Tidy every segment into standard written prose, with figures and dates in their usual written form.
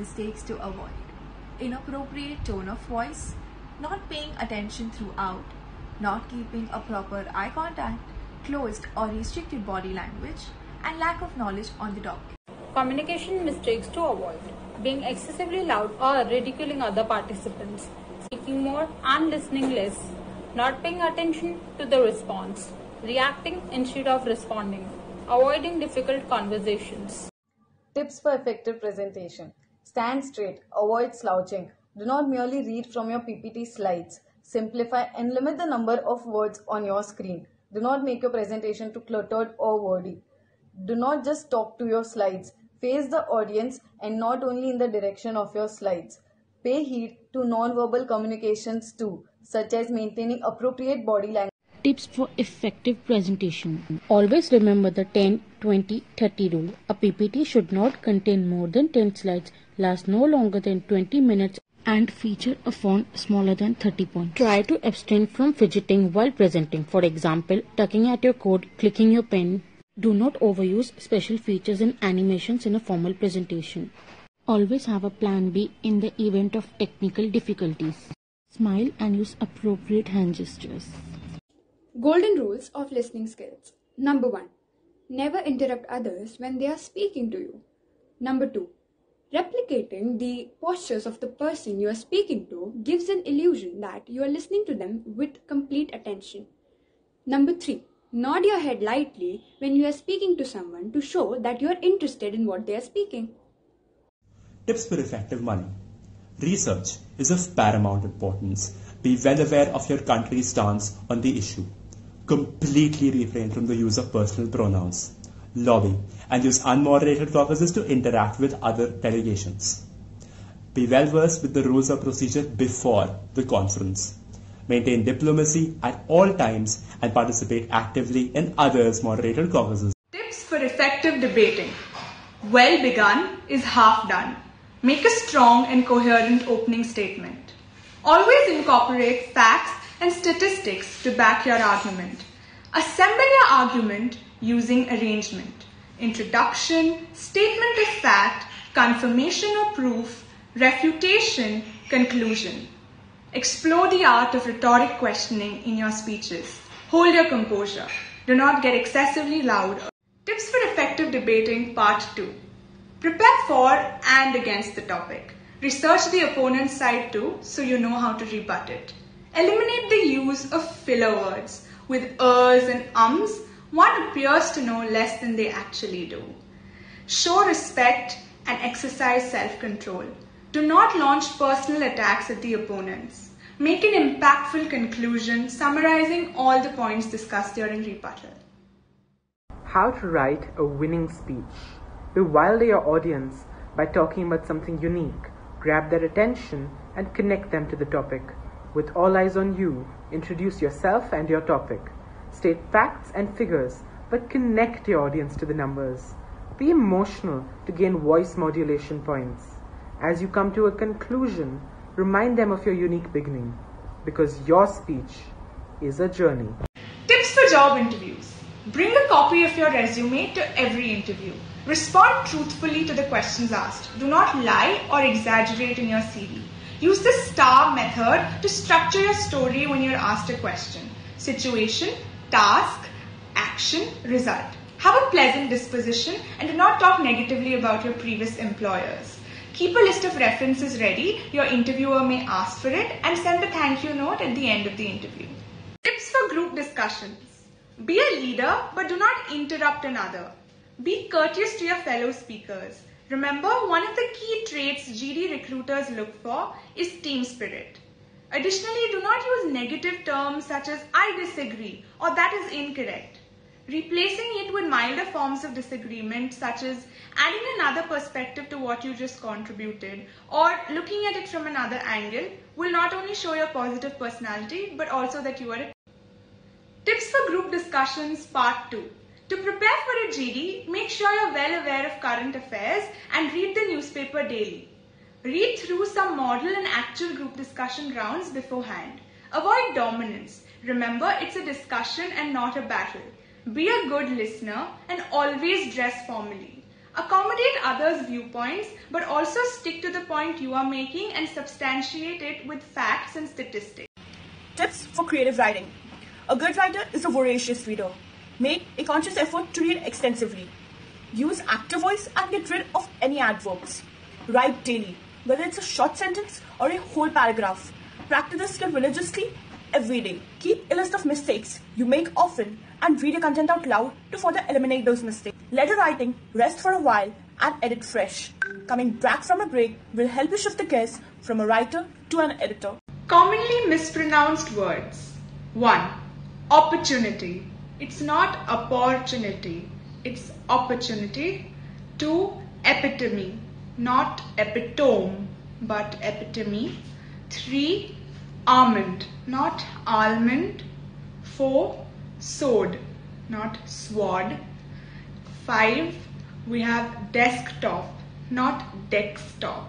mistakes to avoid. Inappropriate tone of voice, not paying attention throughout, not keeping a proper eye contact, closed or restricted body language, and lack of knowledge on the topic. Communication mistakes to avoid: being excessively loud or ridiculing other participants, speaking more and listening less, not paying attention to the response, reacting instead of responding, avoiding difficult conversations. Tips for effective presentation. Stand straight, avoid slouching. Do not merely read from your PPT slides. Simplify and limit the number of words on your screen. Do not make your presentation too cluttered or wordy. Do not just talk to your slides. Face the audience and not only in the direction of your slides. Pay heed to non-verbal communications too, such as maintaining appropriate body language. Tips for effective presentation. Always remember the 10-20-30 rule. A PPT should not contain more than 10 slides, last no longer than 20 minutes, and feature a font smaller than 30 points. Try to abstain from fidgeting while presenting. For example, tucking at your coat, clicking your pen. Do not overuse special features and animations in a formal presentation. Always have a plan B in the event of technical difficulties. Smile and use appropriate hand gestures. Golden rules of listening skills. Number 1. Never interrupt others when they are speaking to you. Number 2. Replicating the postures of the person you are speaking to gives an illusion that you are listening to them with complete attention. Number 3. Nod your head lightly when you are speaking to someone to show that you are interested in what they are speaking. Tips for effective money. Research is of paramount importance. Be well aware of your country's stance on the issue. Completely refrain from the use of personal pronouns. Lobby and use unmoderated caucuses to interact with other delegations. Be well versed with the rules of procedure before the conference. Maintain diplomacy at all times and participate actively in others' moderated caucuses. Tips for effective debating. Well begun is half done. Make a strong and coherent opening statement. Always incorporate facts and statistics to back your argument. Assemble your argument using arrangement: introduction, statement of fact, confirmation or proof, refutation, conclusion. Explore the art of rhetoric questioning in your speeches. Hold your composure. Do not get excessively loud. Tips for effective debating, part 2. Prepare for and against the topic. Research the opponent's side too, so you know how to rebut it. Eliminate the use of filler words. With ers and ums, one appears to know less than they actually do. Show respect and exercise self-control. Do not launch personal attacks at the opponents. Make an impactful conclusion summarizing all the points discussed during rebuttal. How to write a winning speech. Bewilder your audience by talking about something unique. Grab their attention and connect them to the topic. With all eyes on you, introduce yourself and your topic. State facts and figures, but connect your audience to the numbers. Be emotional to gain voice modulation points. As you come to a conclusion, remind them of your unique beginning, because your speech is a journey. Tips for job interviews. Bring a copy of your resume to every interview. Respond truthfully to the questions asked. Do not lie or exaggerate in your CV. Use the STAR method to structure your story when you're asked a question: situation, task, action, result. Have a pleasant disposition and do not talk negatively about your previous employers. Keep a list of references ready. Your interviewer may ask for it, and send a thank you note at the end of the interview. Tips for group discussions. Be a leader, but do not interrupt another. Be courteous to your fellow speakers. Remember, one of the key traits GD recruiters look for is team spirit. Additionally, do not use negative terms such as "I disagree" or "that is incorrect." Replacing it with milder forms of disagreement such as adding another perspective to what you just contributed or looking at it from another angle will not only show your positive personality but also that you are a... Tips for group discussions, part 2. To prepare for a GD, make sure you're well aware of current affairs and read the newspaper daily. Read through some model and actual group discussion rounds beforehand. Avoid dominance. Remember, it's a discussion and not a battle. Be a good listener and always dress formally. Accommodate others' viewpoints, but also stick to the point you are making and substantiate it with facts and statistics. Tips for creative writing. A good writer is a voracious reader. Make a conscious effort to read extensively. Use active voice and get rid of any adverbs. Write daily, whether it's a short sentence or a whole paragraph. Practice this skill religiously every day. Keep a list of mistakes you make often and read your content out loud to further eliminate those mistakes. Let your writing rest for a while and edit fresh. Coming back from a break will help you shift the gears from a writer to an editor. Commonly mispronounced words. 1. Opportunity. It's not opportunity, it's opportunity. 2. Epitome. Not epitome, but epitome. 3. Almond. Not almond. 4. Sword. Not sword. 5. We have desktop. Not desktop.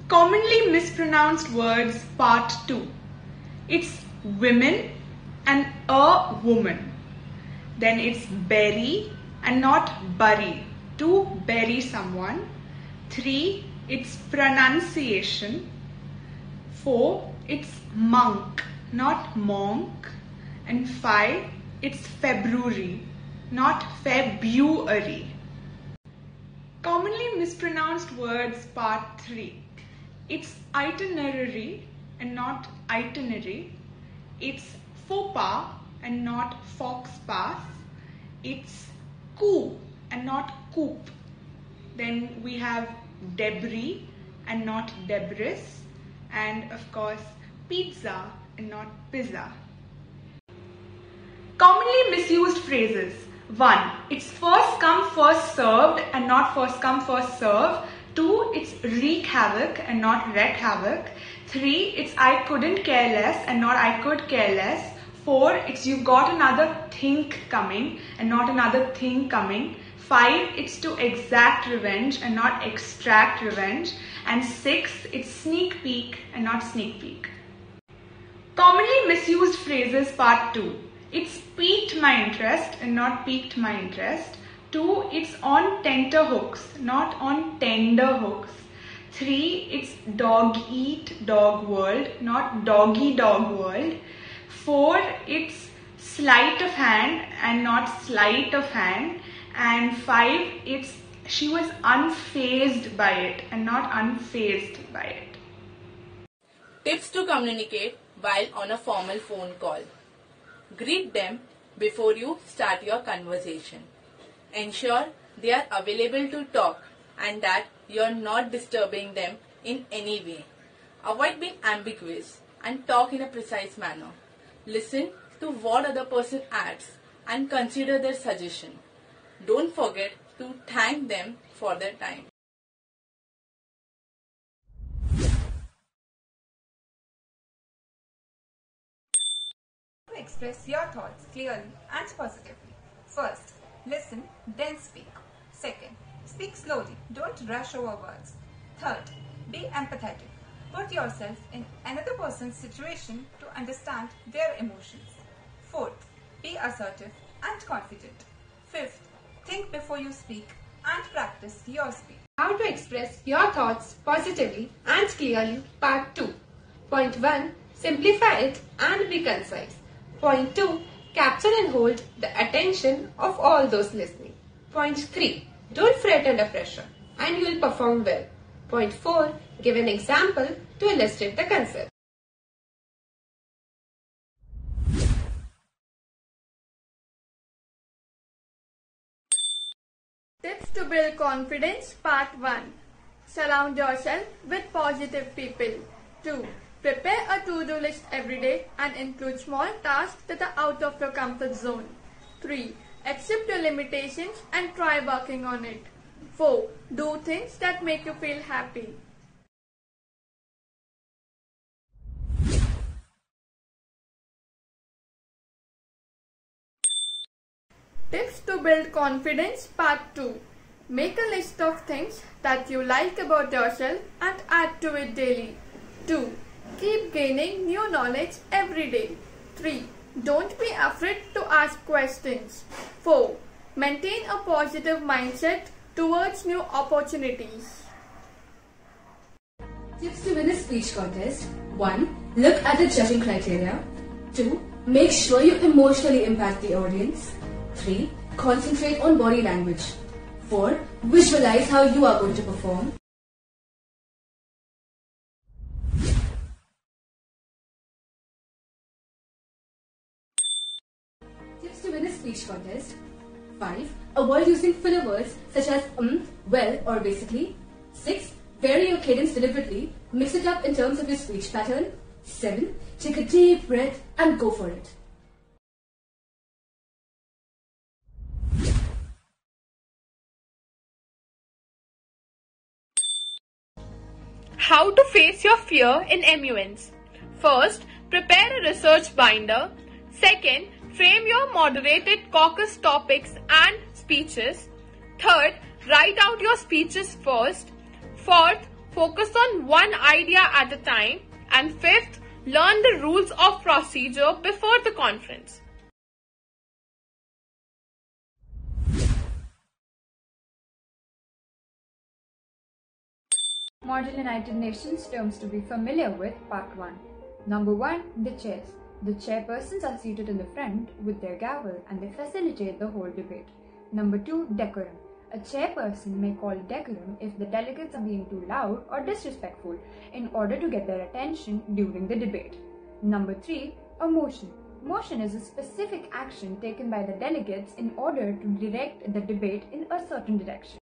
Commonly mispronounced words part 2. It's women and a woman. Then it's bury and not bury. To bury someone. 3. It's pronunciation. 4. It's monk, not monk. And 5. It's February, not February. Commonly mispronounced words part 3. It's itinerary and not itinerary. It's faux pas and not fox pass. It's coup and not coup. Then we have debris and not debris. And of course, pizza and not pizza. Commonly misused phrases. 1. It's first come first served and not first come first served. 2. It's wreak havoc and not wreak havoc. 3. It's I couldn't care less and not I could care less. 4. It's you've got another think coming and not another thing coming. 5. It's to exact revenge and not extract revenge. And 6. It's sneak peek and not sneak peek. Commonly misused phrases part 2. It's piqued my interest and not piqued my interest. 2. It's on tenterhooks, not on tender hooks. 3. It's dog eat dog world, not doggy dog world. 4. It's sleight of hand and not sleight of hand. And 5. It's she was unfazed by it and not unfazed by it. Tips to communicate while on a formal phone call. Greet them before you start your conversation. Ensure they are available to talk and that you are not disturbing them in any way. Avoid being ambiguous and talk in a precise manner. Listen to what other person adds and consider their suggestion. Don't forget to thank them for their time. Express your thoughts clearly and positively. First, listen, then speak. Second, speak slowly. Don't rush over words. Third, be empathetic. Put yourself in another person's situation to understand their emotions. Fourth, be assertive and confident. Fifth, think before you speak and practice your speech. How to express your thoughts positively and clearly, part 2. Point 1. Simplify it and be concise. Point 2. Capture and hold the attention of all those listening. Point 3. Don't fret under pressure and you will perform well. Point 4. Give an example to illustrate the concept. Tips to build confidence, part 1. Surround yourself with positive people. 2. Prepare a to-do list every day and include small tasks that are out of your comfort zone. 3. Accept your limitations and try working on it. 4. Do things that make you feel happy. Tips to build confidence, part 2. Make a list of things that you like about yourself and add to it daily. 2. Keep gaining new knowledge every day. 3. Don't be afraid to ask questions. 4. Maintain a positive mindset towards new opportunities. Tips to win a speech contest. 1. Look at the judging criteria. 2. Make sure you emotionally impact the audience. 3. Concentrate on body language. 4. Visualize how you are going to perform. Tips to win a speech contest. 5. Avoid using filler words such as well or basically. 6. Vary your cadence deliberately. Mix it up in terms of your speech pattern. 7. Take a deep breath and go for it. How to face your fear in MUNs. First, prepare a research binder. Second, frame your moderated caucus topics and speeches. Third, write out your speeches first. Fourth, focus on one idea at a time. And fifth, learn the rules of procedure before the conference. Model United Nations terms to be familiar with. Part 1. Number 1. The chairs. The chairpersons are seated in the front with their gavel and they facilitate the whole debate. Number 2. Decorum. A chairperson may call decorum if the delegates are being too loud or disrespectful in order to get their attention during the debate. Number 3. A motion. Motion is a specific action taken by the delegates in order to direct the debate in a certain direction.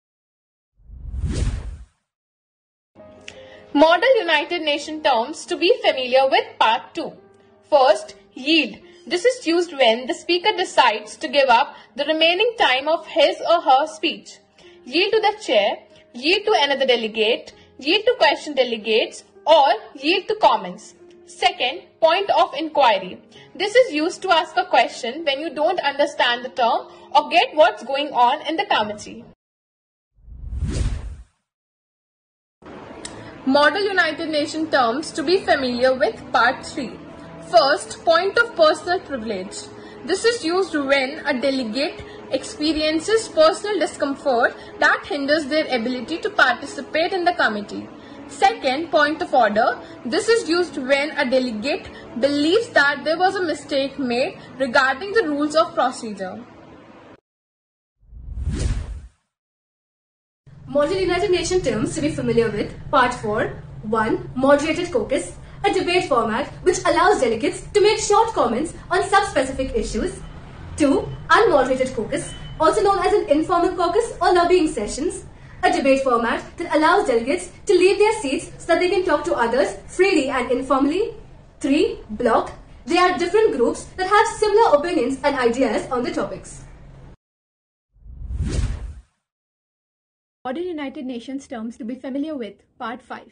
Model United Nations terms to be familiar with. Part 2. First, yield. This is used when the speaker decides to give up the remaining time of his or her speech. Yield to the chair, yield to another delegate, yield to question delegates, or yield to comments. Second, point of inquiry. This is used to ask a question when you don't understand the term or get what's going on in the committee. Model United Nations terms to be familiar with. Part 3. First, point of personal privilege. This is used when a delegate experiences personal discomfort that hinders their ability to participate in the committee. Second, point of order. This is used when a delegate believes that there was a mistake made regarding the rules of procedure. Model United Nations terms to be familiar with. Part 4. 1. Moderated caucus. A debate format which allows delegates to make short comments on sub-specific issues. 2. Unmoderated caucus, also known as an informal caucus or lobbying sessions. A debate format that allows delegates to leave their seats so that they can talk to others freely and informally. 3. Block. They are different groups that have similar opinions and ideas on the topics. Model United Nations terms to be familiar with. Part 5.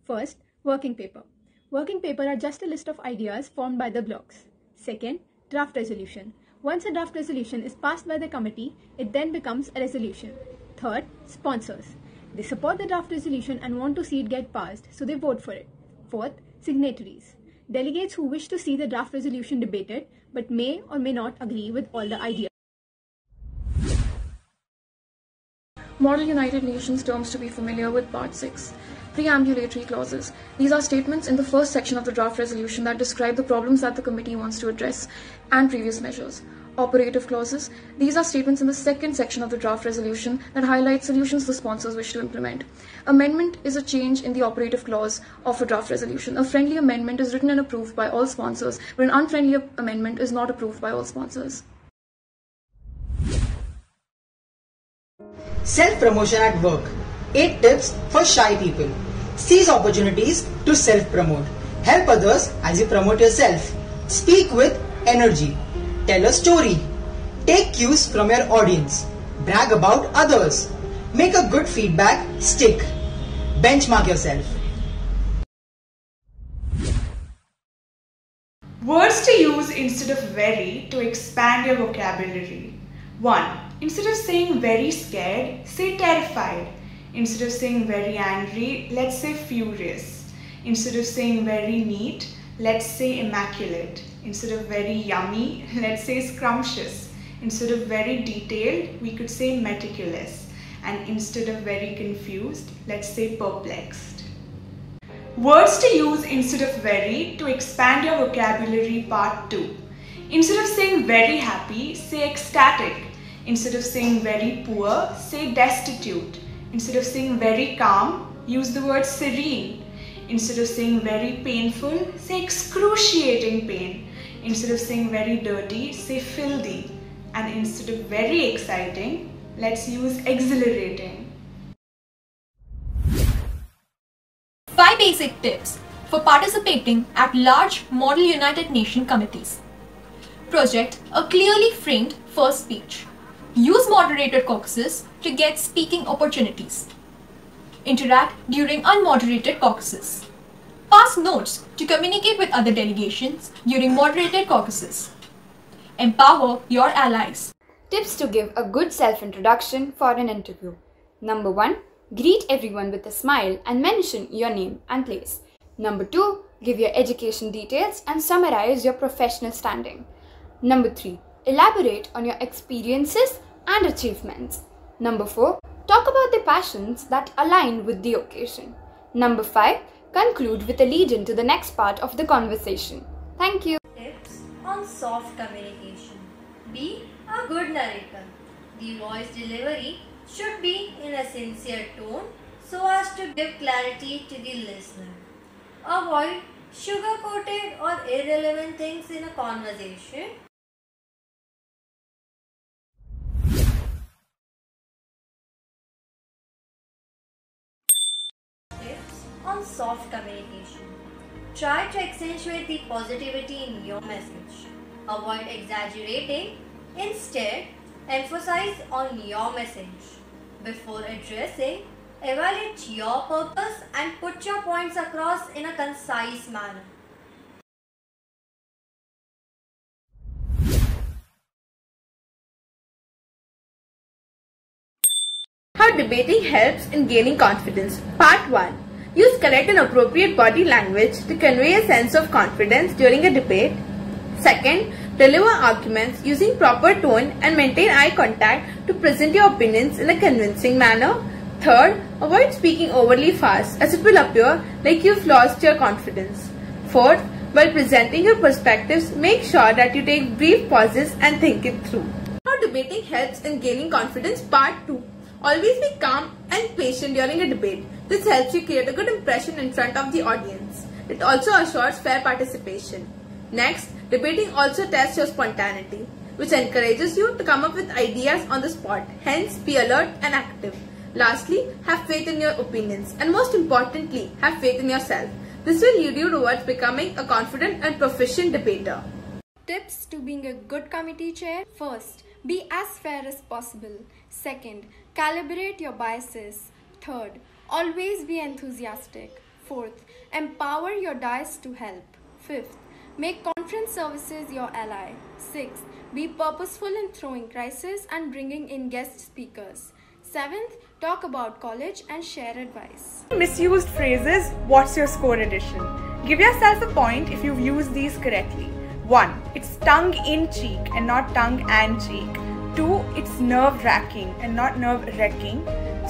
First, working paper. Working paper are just a list of ideas formed by the blocks. Second, draft resolution. Once a draft resolution is passed by the committee, it then becomes a resolution. Third, sponsors. They support the draft resolution and want to see it get passed, so they vote for it. Fourth, signatories. Delegates who wish to see the draft resolution debated but may or may not agree with all the ideas. Model United Nations terms to be familiar with. Part 6. Preambulatory clauses. These are statements in the first section of the draft resolution that describe the problems that the committee wants to address and previous measures. Operative clauses. These are statements in the second section of the draft resolution that highlight solutions the sponsors wish to implement. Amendment is a change in the operative clause of a draft resolution. A friendly amendment is written and approved by all sponsors, but an unfriendly amendment is not approved by all sponsors. Self-promotion at work. 8 tips for shy people. Seize opportunities to self-promote. Help others as you promote yourself. Speak with energy. Tell a story. Take cues from your audience. Brag about others. Make a good feedback stick. Benchmark yourself. Words to use instead of very to expand your vocabulary. 1. Instead of saying very scared, say terrified. Instead of saying very angry, let's say furious. Instead of saying very neat, let's say immaculate. Instead of very yummy, let's say scrumptious. Instead of very detailed, we could say meticulous. And instead of very confused, let's say perplexed. Words to use instead of very to expand your vocabulary, part 2. Instead of saying very happy, say ecstatic. Instead of saying very poor, say destitute. Instead of saying very calm, use the word serene. Instead of saying very painful, say excruciating pain. Instead of saying very dirty, say filthy. And instead of very exciting, let's use exhilarating. 5 basic tips for participating at large Model United Nations committees. Project a clearly framed first speech. Use moderated caucuses to get speaking opportunities. Interact during unmoderated caucuses. Pass notes to communicate with other delegations during moderated caucuses. Empower your allies. Tips to give a good self-introduction for an interview. Number 1. Greet everyone with a smile and mention your name and place. Number 2. Give your education details and summarize your professional standing. Number 3. Elaborate on your experiences and achievements. Number 4. Talk about the passions that align with the occasion. Number 5. Conclude with a lead-in to the next part of the conversation. Thank you. Tips on soft communication. Be a good narrator. The voice delivery should be in a sincere tone so as to give clarity to the listener. Avoid sugar-coated or irrelevant things in a conversation. Tips on soft communication. Try to accentuate the positivity in your message. Avoid exaggerating. Instead, emphasize on your message. Before addressing, evaluate your purpose and put your points across in a concise manner. How debating helps in gaining confidence. Part 1. Use correct and appropriate body language to convey a sense of confidence during a debate. Second, deliver arguments using proper tone and maintain eye contact to present your opinions in a convincing manner. Third, avoid speaking overly fast as it will appear like you've lost your confidence. Fourth, while presenting your perspectives, make sure that you take brief pauses and think it through. How debating helps in gaining confidence. Part 2. Always be calm and patient during a debate. This helps you create a good impression in front of the audience. It also assures fair participation. Next, debating also tests your spontaneity, which encourages you to come up with ideas on the spot. Hence, be alert and active. Lastly, have faith in your opinions, and most importantly, have faith in yourself. This will lead you towards becoming a confident and proficient debater. Tips to being a good committee chair. First, be as fair as possible. Second, calibrate your biases. Third, always be enthusiastic. Fourth, empower your dais to help. Fifth, make conference services your ally. Sixth, be purposeful in throwing crisis and bringing in guest speakers. Seventh, talk about college and share advice. Misused phrases, what's your score edition? Give yourself a point if you've used these correctly. 1. It's tongue in cheek and not tongue and cheek. 2. It's nerve-wracking and not nerve-wrecking.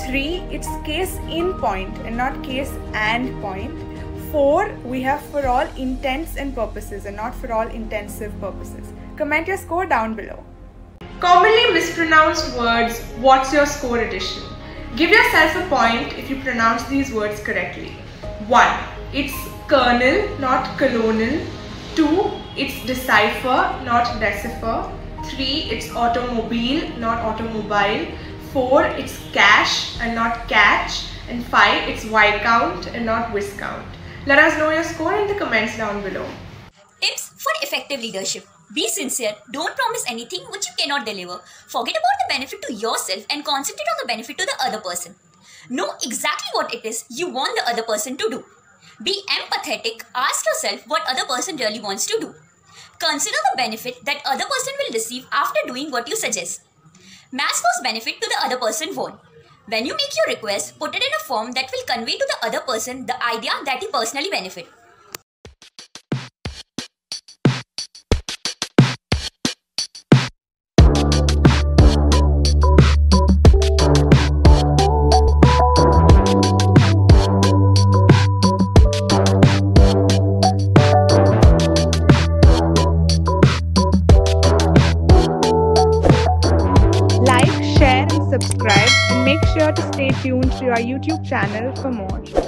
3. It's case in point and not case and point. 4. We have for all intents and purposes and not for all intensive purposes. Comment your score down below. Commonly mispronounced words, what's your score edition? Give yourself a point if you pronounce these words correctly. 1. It's colonel, not colonel. 2. It's decipher, not decipher. 3. It's automobile, not automobile. 4. It's cash and not catch. And 5. It's Viscount and not Viscount. Let us know your score in the comments down below. Tips for effective leadership. Be sincere. Don't promise anything which you cannot deliver. Forget about the benefit to yourself and concentrate on the benefit to the other person. Know exactly what it is you want the other person to do. Be empathetic. Ask yourself what other person really wants to do. Consider the benefit that other person will receive after doing what you suggest. Match those benefit to the other person want. When you make your request, put it in a form that will convey to the other person the idea that he personally benefit. subscribe and make sure to stay tuned to our YouTube channel for more.